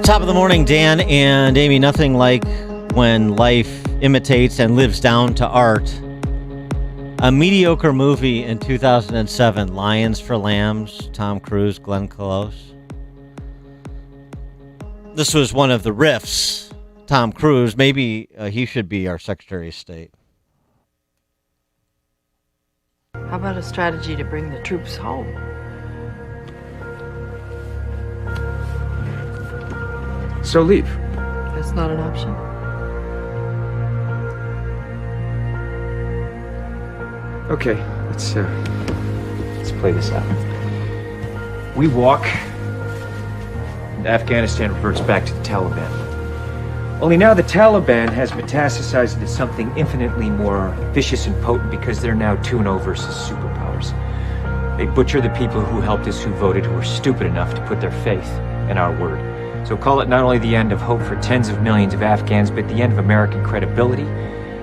Top of the morning, Dan and Amy. Nothing like when life imitates and lives down to art. A mediocre movie in 2007, Lions for Lambs, Tom Cruise, Glenn Close. This was one of the riffs. Tom Cruise, maybe he should be our Secretary of State. How about a strategy to bring the troops home? So leave. That's not an option. Okay, let's play this out. We walk, and Afghanistan reverts back to the Taliban. Only now the Taliban has metastasized into something infinitely more vicious and potent because they're now 2-0 versus superpowers. They butcher the people who helped us, who voted, who were stupid enough to put their faith in our word. So call it not only the end of hope for tens of millions of Afghans, but the end of American credibility,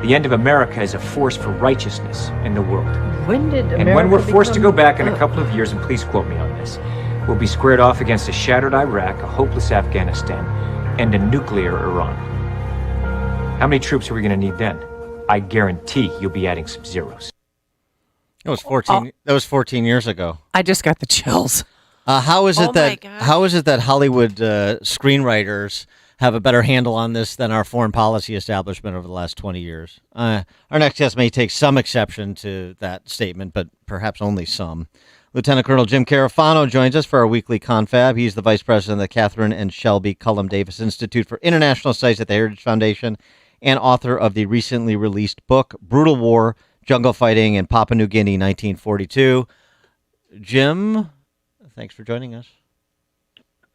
the end of America as a force for righteousness in the world. When did America And when we're forced to go back in a couple of years, and please quote me on this, we'll be squared off against a shattered Iraq, a hopeless Afghanistan, and a nuclear Iran. How many troops are we going to need then? I guarantee you'll be adding some zeros. That was 14. That was 14 years ago. I just got the chills. How is it that Hollywood screenwriters have a better handle on this than our foreign policy establishment over the last 20 years? Our next guest may take some exception to that statement, but perhaps only some. Lieutenant Colonel Jim Carafano joins us for our weekly confab. He's the vice president of the Catherine and Shelby Cullum Davis Institute for International Studies at the Heritage Foundation and author of the recently released book, Brutal War, Jungle Fighting in Papua New Guinea, 1942. Jim, thanks for joining us.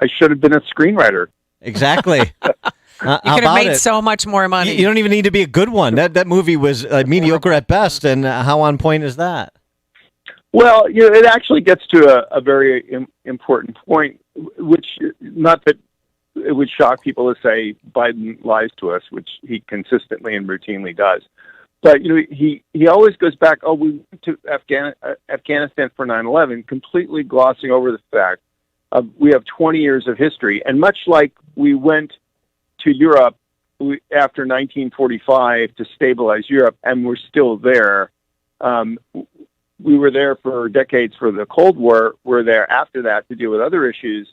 I should have been a screenwriter. Exactly. You could have made so much more money. You don't even need to be a good one. That movie was mediocre at best, and how on point is that? Well, it actually gets to a very important point, which, not that it would shock people to say Biden lies to us, which he consistently and routinely does. But, he always goes back, we went to Afghanistan for 9/11, completely glossing over the fact we have 20 years of history. And much like we went to Europe after 1945 to stabilize Europe, and we're still there, we were there for decades for the Cold War. We're there after that to deal with other issues.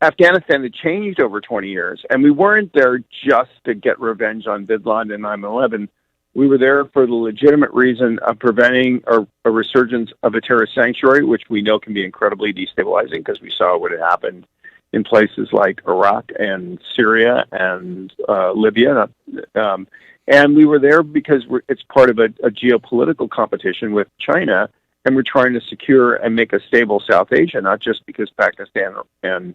Afghanistan had changed over 20 years, and we weren't there just to get revenge on bin Laden and 9/11. We were there for the legitimate reason of preventing a resurgence of a terrorist sanctuary, which we know can be incredibly destabilizing because we saw what had happened in places like Iraq and Syria and Libya. And we were there because it's part of a geopolitical competition with China, and we're trying to secure and make a stable South Asia, not just because Pakistan and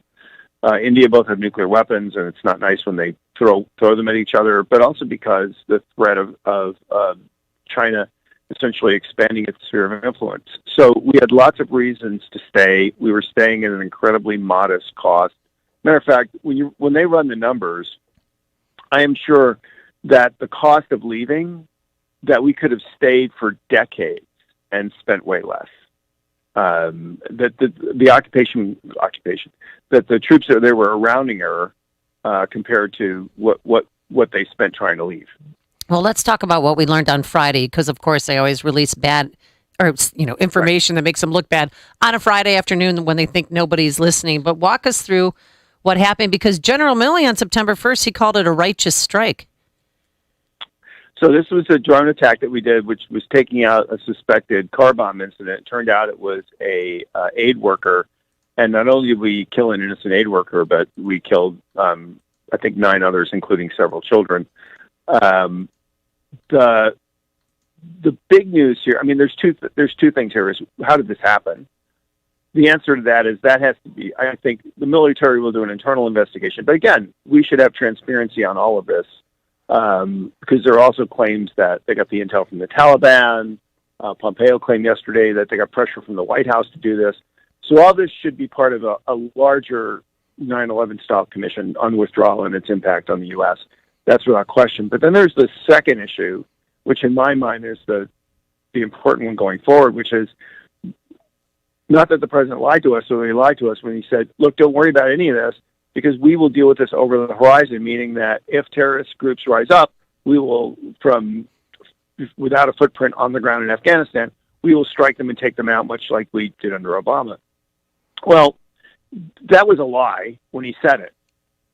India both have nuclear weapons, and it's not nice when they throw them at each other, but also because the threat of China essentially expanding its sphere of influence. So we had lots of reasons to stay. We were staying at an incredibly modest cost. Matter of fact, when they run the numbers, I am sure that the cost of leaving, that we could have stayed for decades and spent way less. That the occupation, that the troops that there were a rounding error compared to what they spent trying to leave. Well, let's talk about what we learned on Friday, because of course they always release bad or information that makes them look bad on a Friday afternoon when they think nobody's listening. But walk us through what happened, because General Milley on September 1st, he called it a righteous strike. So this was a drone attack that we did, which was taking out a suspected car bomb incident. It turned out it was a aid worker, and not only did we kill an innocent aid worker, but we killed, I think, 9 others, including several children. The big news here, there's two things here. Is how did this happen? The answer to that is that has to be, I think, the military will do an internal investigation. But again, we should have transparency on all of this. Because there are also claims that they got the intel from the Taliban. Pompeo claimed yesterday that they got pressure from the White House to do this. So all this should be part of a larger 9/11 style commission on withdrawal and its impact on the U.S. That's without question. But then there's the second issue, which in my mind is the important one going forward, which is not that the president lied to us, so he lied to us when he said, look, don't worry about any of this. because we will deal with this over the horizon, meaning that if terrorist groups rise up, we will, without a footprint on the ground in Afghanistan, we will strike them and take them out, much like we did under Obama. Well, that was a lie when he said it.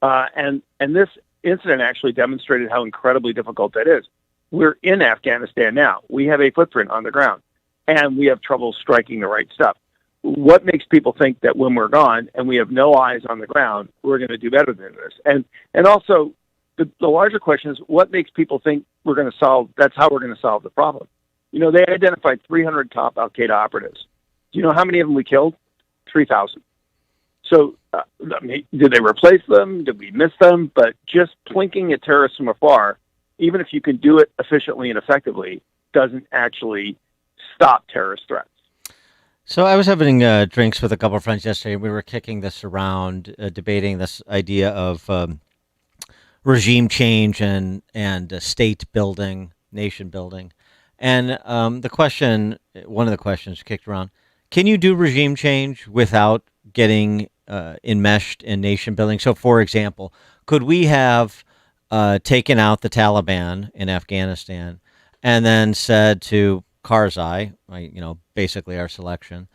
And this incident actually demonstrated how incredibly difficult that is. We're in Afghanistan now. We have a footprint on the ground, and we have trouble striking the right stuff. What makes people think that when we're gone and we have no eyes on the ground, we're going to do better than this? And also, the larger question is, what makes people think that's how we're going to solve the problem? They identified 300 top Al-Qaeda operatives. Do you know how many of them we killed? 3,000. So, did they replace them? Did we miss them? But just plinking at terrorists from afar, even if you can do it efficiently and effectively, doesn't actually stop terrorist threats. So I was having drinks with a couple of friends yesterday, and we were kicking this around, debating this idea of regime change and state building, nation building. And one of the questions kicked around, can you do regime change without getting enmeshed in nation building? So, for example, could we have taken out the Taliban in Afghanistan and then said to Karzai, basically our selection,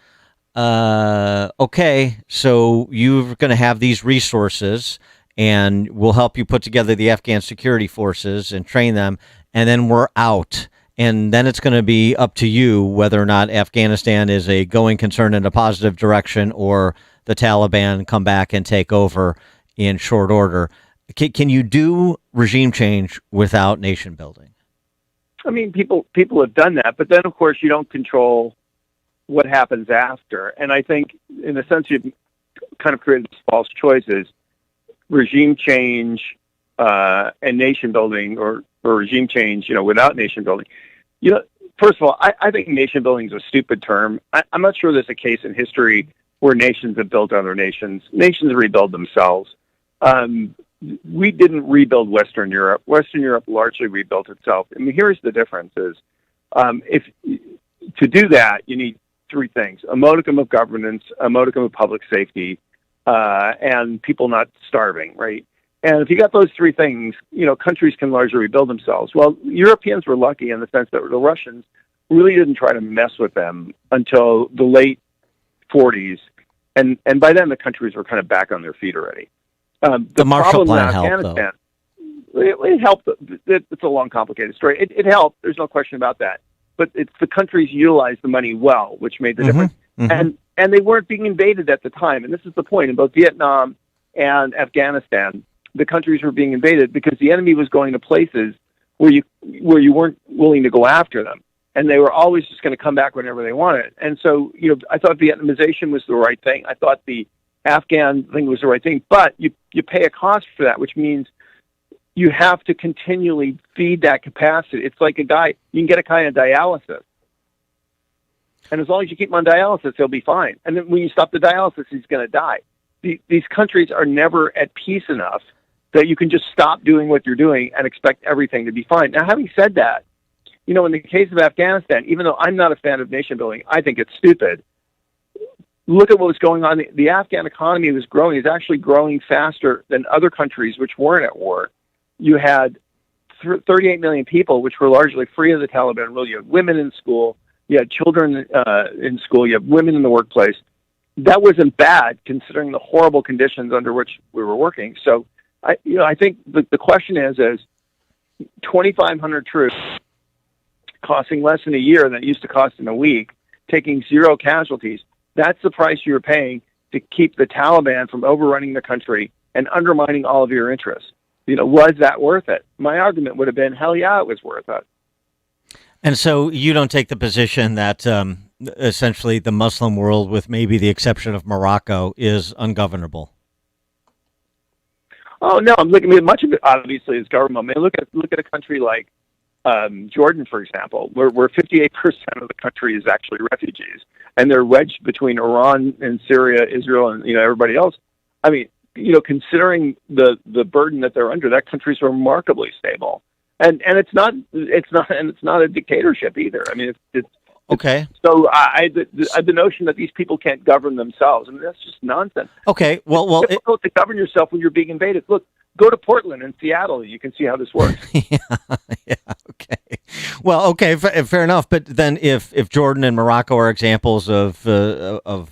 okay, so you're going to have these resources and we'll help you put together the Afghan security forces and train them, and then we're out. And then it's going to be up to you whether or not Afghanistan is a going concern in a positive direction or the Taliban come back and take over in short order. Can you do regime change without nation building? I mean, people have done that, but then, of course, you don't control what happens after. And I think, in a sense, you've kind of created these false choices. Regime change and nation building, or regime change, without nation building. First of all, I think nation building is a stupid term. I'm not sure there's a case in history where nations have built other nations. Nations rebuild themselves. We didn't rebuild Western Europe. Western Europe largely rebuilt itself. I mean, here's the difference is, if to do that, you need three things: a modicum of governance, a modicum of public safety, and people not starving, right? And if you got those three things, countries can largely rebuild themselves. Well, Europeans were lucky in the sense that the Russians really didn't try to mess with them until the late 40s. And by then, the countries were kind of back on their feet already. The Marshall Plan helped, though. It helped. It's a long, complicated story. It helped. There's no question about that. But it's the countries utilized the money well, which made the difference. Mm-hmm. And they weren't being invaded at the time. And this is the point. In both Vietnam and Afghanistan, the countries were being invaded because the enemy was going to places where you weren't willing to go after them. And they were always just going to come back whenever they wanted. And so, I thought Vietnamization was the right thing. I thought the Afghan thing was the right thing. But you pay a cost for that, which means you have to continually feed that capacity. It's like you can get a guy on dialysis. And as long as you keep him on dialysis, he'll be fine. And then when you stop the dialysis, he's going to die. These countries are never at peace enough that you can just stop doing what you're doing and expect everything to be fine. Now, having said that, in the case of Afghanistan, even though I'm not a fan of nation building, I think it's stupid. Look at what was going on. The Afghan economy was growing. It's actually growing faster than other countries which weren't at war. You had 38 million people, which were largely free of the Taliban rule. You had women in school. You had children in school. You have women in the workplace. That wasn't bad considering the horrible conditions under which we were working. So, I think the question is 2,500 troops costing less than a year than it used to cost in a week, taking zero casualties. That's the price you're paying to keep the Taliban from overrunning the country and undermining all of your interests. Was that worth it? My argument would have been, hell yeah, it was worth it. And so you don't take the position that essentially the Muslim world, with maybe the exception of Morocco, is ungovernable? Oh no, I'm looking. Much of it obviously is government. Look at a country like Jordan, for example, where 58% of the country is actually refugees, and they're wedged between Iran and Syria, Israel, and everybody else. I mean, considering the burden that they're under, that country's remarkably stable, and it's not a dictatorship either. I mean, Okay. So the notion that these people can't govern themselves, I mean, that's just nonsense. Okay. Well, it's difficult to govern yourself when you're being invaded. Look, go to Portland and Seattle. You can see how this works. yeah. Okay. Well, okay. Fair enough. But then, if Jordan and Morocco are examples of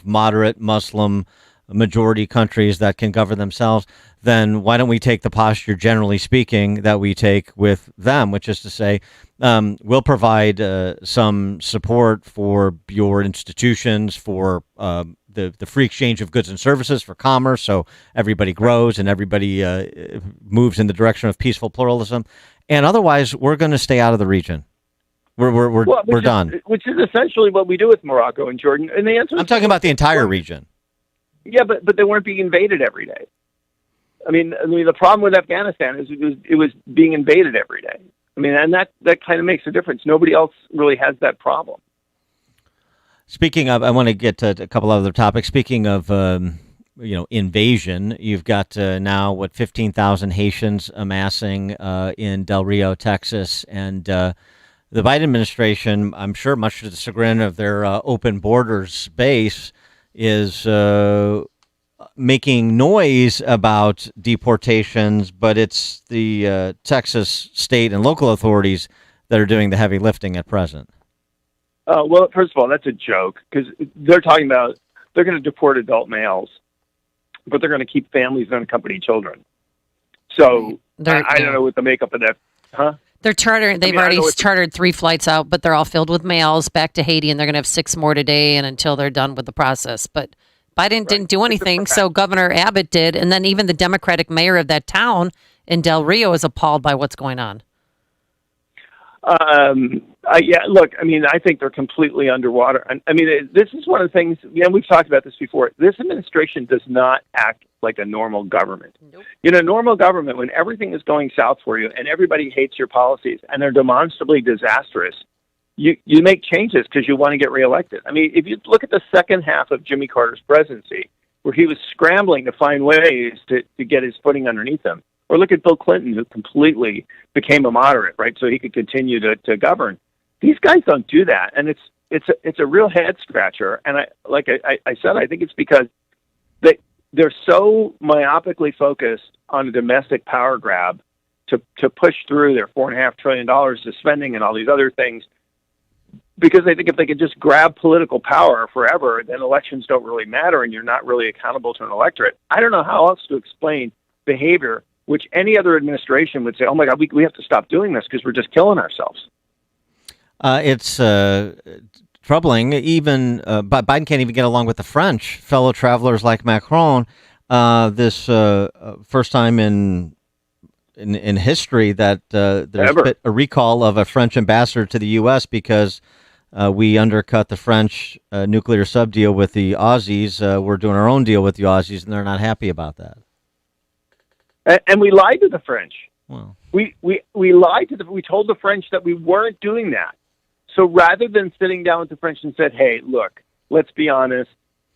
moderate Muslim majority countries that can govern themselves, then why don't we take the posture, generally speaking, that we take with them, which is to say, we'll provide some support for your institutions, for the free exchange of goods and services, for commerce, so everybody grows and everybody moves in the direction of peaceful pluralism. And otherwise, we're going to stay out of the region. We're done. Which is essentially what we do with Morocco and Jordan. And the answer I'm talking about the entire region. Yeah, but they weren't being invaded every day. I mean, the problem with Afghanistan is it was being invaded every day. I mean, and that kind of makes a difference. Nobody else really has that problem. Speaking of, I want to get to a couple other topics. Speaking of, invasion, you've got now 15,000 Haitians amassing in Del Rio, Texas, and the Biden administration, I'm sure, much to the chagrin of their open borders base, is making noise about deportations, but it's the Texas state and local authorities that are doing the heavy lifting at present. Well, first of all, that's a joke, because they're talking about they're going to deport adult males, but they're going to keep families and unaccompanied children. So I don't know what the makeup of that, huh? They're chartering. They've already chartered 3 flights out, but they're all filled with males back to Haiti, and they're going to have 6 more today, and until they're done with the process. But Biden didn't do anything, so Governor Abbott did, and then even the Democratic mayor of that town in Del Rio is appalled by what's going on. Look, I mean, I think they're completely underwater. I mean, this is one of the things, we've talked about this before. This administration does not act like a normal government. Nope. In a normal government, when everything is going south for you and everybody hates your policies and they're demonstrably disastrous, you make changes because you want to get reelected. I mean, if you look at the second half of Jimmy Carter's presidency, where he was scrambling to find ways to get his footing underneath him, or look at Bill Clinton, who completely became a moderate, right, so he could continue to govern. These guys don't do that, and it's a real head scratcher. And I said, I think it's because they're so myopically focused on a domestic power grab to push through their $4.5 trillion of spending and all these other things, because they think if they could just grab political power forever, then elections don't really matter and you're not really accountable to an electorate. I don't know how else to explain behavior which any other administration would say, oh, my God, we have to stop doing this because we're just killing ourselves. It's troubling. Even Biden can't even get along with the French, fellow travelers like Macron. This first time in history that there's been a recall of a French ambassador to the U.S. because we undercut the French nuclear sub deal with the Aussies. We're doing our own deal with the Aussies, and they're not happy about that. And we lied to the French. Well, we lied to we told the French that we weren't doing that. So rather than sitting down with the French and said, hey, look, let's be honest,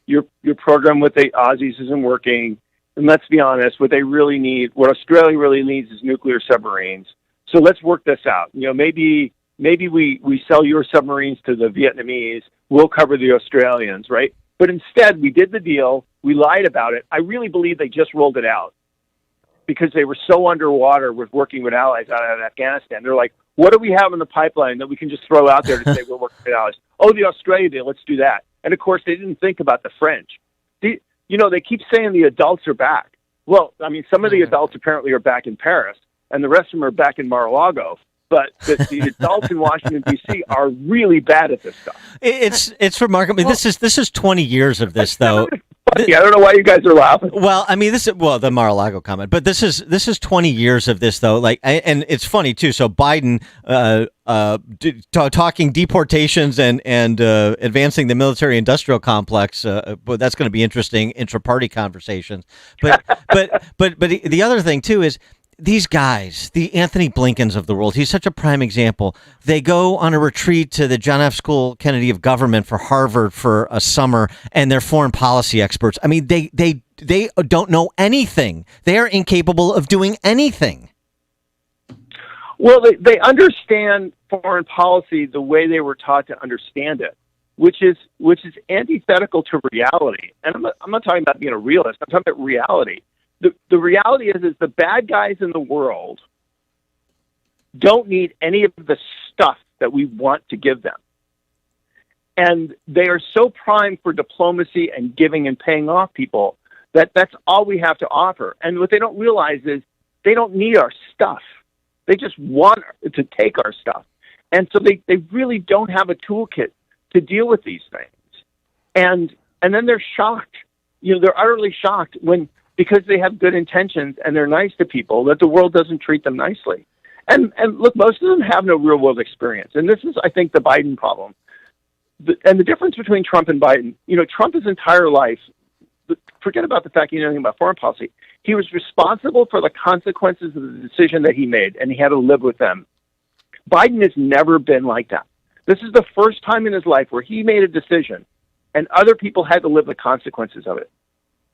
your program with the Aussies isn't working. And let's be honest, what Australia really needs is nuclear submarines. So let's work this out. Maybe we sell your submarines to the Vietnamese. We'll cover the Australians, right? But instead, we did the deal. We lied about it. I really believe they just rolled it out because they were so underwater with working with allies out of Afghanistan. They're like, what do we have in the pipeline that we can just throw out there to say we're working with allies? Oh, the Australia deal, let's do that. And, of course, they didn't think about the French. They keep saying the adults are back. Well, I mean, some of the adults apparently are back in Paris, and the rest of them are back in Mar-a-Lago. But the adults in Washington, D.C. are really bad at this stuff. It's remarkable. Well, this is 20 years of this, though. I don't know why you guys are laughing. Well, I mean, the Mar-a-Lago comment, but this is 20 years of this, though. And it's funny too. So Biden talking deportations and advancing the military-industrial complex. But that's going to be interesting intra-party conversations. But the other thing too is, these guys, the Anthony Blinkens of the world, he's such a prime example. They go on a retreat to the John F. Kennedy of Government for Harvard for a summer, and they're foreign policy experts. I mean, they don't know anything. They are incapable of doing anything. Well, they understand foreign policy the way they were taught to understand it, which is antithetical to reality. And I'm not talking about being a realist. I'm talking about reality. The reality is the bad guys in the world don't need any of the stuff that we want to give them. And they are so primed for diplomacy and giving and paying off people that that's all we have to offer. And what they don't realize is they don't need our stuff. They just want to take our stuff. And so they really don't have a toolkit to deal with these things. And then they're shocked. They're utterly shocked because they have good intentions and they're nice to people, that the world doesn't treat them nicely. And look, most of them have no real world experience. And this is, I think, the Biden problem. And the difference between Trump and Biden, Trump's entire life, forget about the fact he knew anything about foreign policy. He was responsible for the consequences of the decision that he made, and he had to live with them. Biden has never been like that. This is the first time in his life where he made a decision, and other people had to live the consequences of it.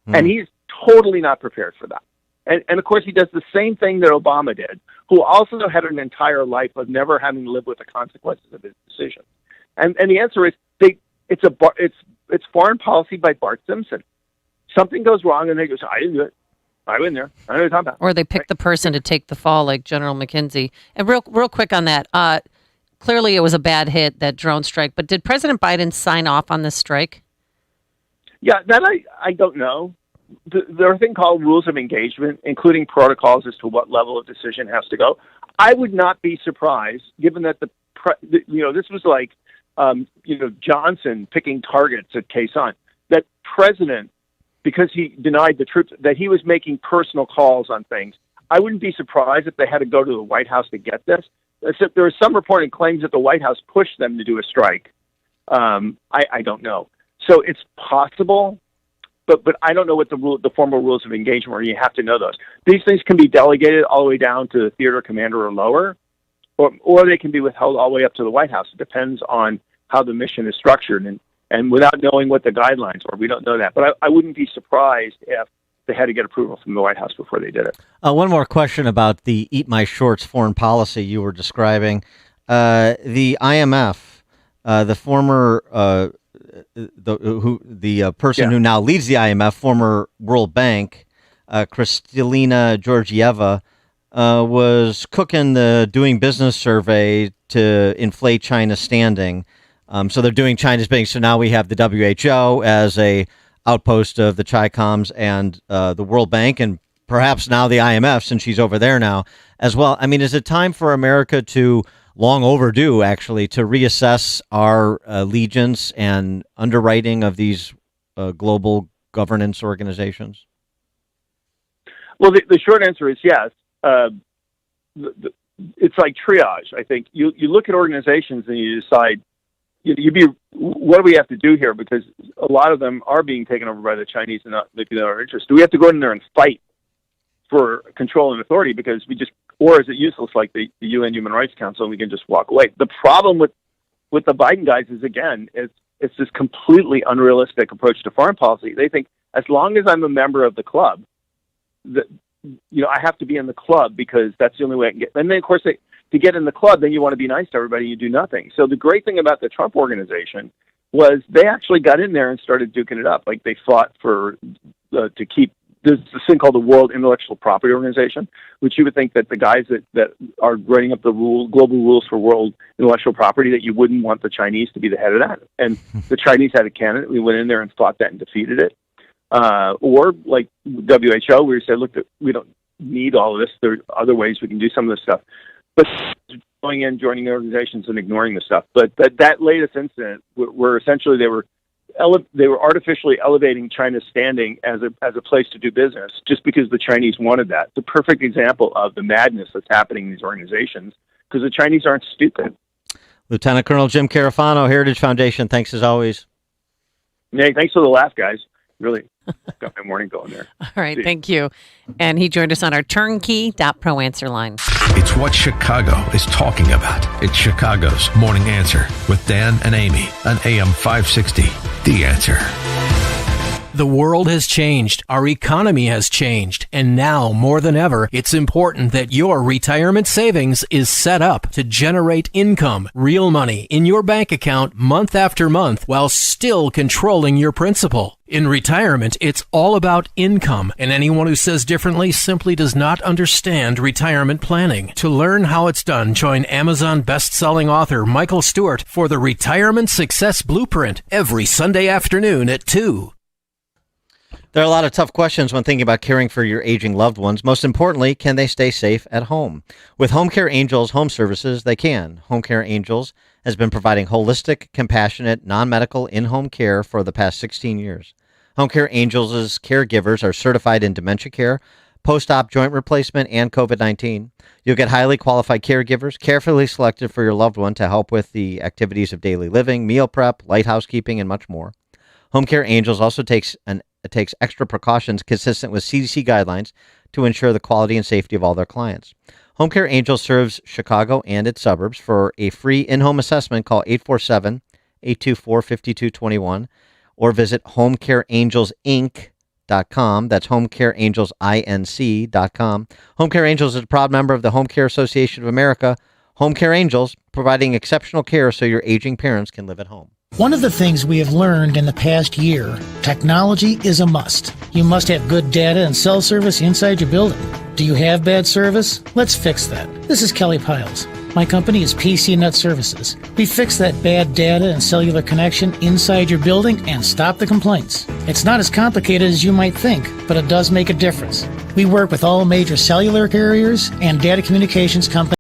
And he's totally not prepared for that. And of course, he does the same thing that Obama did, who also had an entire life of never having to live with the consequences of his decision. And the answer is it's foreign policy by Bart Simpson. Something goes wrong, and they go, "I didn't do it. I wasn't there. I know what you're talking about." Or they pick the person to take the fall, like General McKenzie. And real quick on that, clearly it was a bad hit, that drone strike. But did President Biden sign off on this strike? Yeah, that I don't know. There are a thing called rules of engagement, including protocols as to what level of decision has to go. I would not be surprised, given that this was like Johnson picking targets at Quezon, that President, because he denied the troops, that he was making personal calls on things. I wouldn't be surprised if they had to go to the White House to get this. Except there is some reporting claims that the White House pushed them to do a strike. I don't know. So it's possible, but I don't know what the formal rules of engagement are. You have to know those. These things can be delegated all the way down to the theater commander or lower, or they can be withheld all the way up to the White House. It depends on how the mission is structured. And without knowing what the guidelines are, we don't know that. But I wouldn't be surprised if they had to get approval from the White House before they did it. One more question about the eat my shorts foreign policy you were describing. The IMF, the former the person who now leads the IMF, former World Bank, Kristalina Georgieva, was cooking the Doing Business survey to inflate China's standing. So they're doing China's bidding. So now we have the WHO as a outpost of the Chi-Coms and the World Bank, and perhaps now the IMF, since she's over there now as well. I mean, is it time for America to, long overdue actually, to reassess our allegiance and underwriting of these global governance organizations? Well, the short answer is yes. It's like triage. I think you look at organizations and you decide, what do we have to do here? Because a lot of them are being taken over by the Chinese and not in our interest. Do we have to go in there and fight for control and authority because or is it useless like the UN Human Rights Council and we can just walk away? The problem with the Biden guys is, again, it's this completely unrealistic approach to foreign policy. They think as long as I'm a member of the club, I have to be in the club because that's the only way I can get. And then, of course, to get in the club, then you want to be nice to everybody. You do nothing. So the great thing about the Trump organization was they actually got in there and started duking it up. Like they fought to keep. There's this thing called the World Intellectual Property Organization, which you would think that the guys that are writing up the global rules for world intellectual property, that you wouldn't want the Chinese to be the head of that. And the Chinese had a candidate. We went in there and fought that and defeated it. Or like WHO, where we said, look, we don't need all of this. There are other ways we can do some of this stuff. But going in, joining organizations and ignoring the stuff. But that latest incident, where essentially they were artificially elevating China's standing as a place to do business just because the Chinese wanted that. It's a perfect example of the madness that's happening in these organizations because the Chinese aren't stupid. Lieutenant Colonel Jim Carafano, Heritage Foundation. Thanks as always. Yeah, thanks for the laugh, guys. Really got my morning going there. All right, thank you. And he joined us on our turnkey.pro answer line. It's what Chicago is talking about. It's Chicago's Morning Answer with Dan and Amy on AM 560. The Answer. The world has changed. Our economy has changed. And now, more than ever, it's important that your retirement savings is set up to generate income, real money, in your bank account month after month while still controlling your principal. In retirement, it's all about income, and anyone who says differently simply does not understand retirement planning. To learn how it's done, join Amazon best-selling author Michael Stewart for the Retirement Success Blueprint every Sunday afternoon at 2. There are a lot of tough questions when thinking about caring for your aging loved ones. Most importantly, can they stay safe at home? With Home Care Angels Home Services, they can. Home Care Angels has been providing holistic, compassionate, non-medical in-home care for the past 16 years. Home Care Angels' caregivers are certified in dementia care, post-op joint replacement, and COVID-19. You'll get highly qualified caregivers, carefully selected for your loved one to help with the activities of daily living, meal prep, light housekeeping, and much more. Home Care Angels also takes extra precautions consistent with CDC guidelines to ensure the quality and safety of all their clients. Home Care Angels serves Chicago and its suburbs. For a free in-home assessment, call 847-824-5221 or visit homecareangelsinc.com. That's homecareangelsinc.com. Home Care Angels is a proud member of the Home Care Association of America. Home Care Angels, providing exceptional care so your aging parents can live at home. One of the things we have learned in the past year, technology is a must. You must have good data and cell service inside your building. Do you have bad service? Let's fix that. This is Kelly Piles. My company is PC Net Services. We fix that bad data and cellular connection inside your building and stop the complaints. It's not as complicated as you might think, but it does make a difference. We work with all major cellular carriers and data communications companies.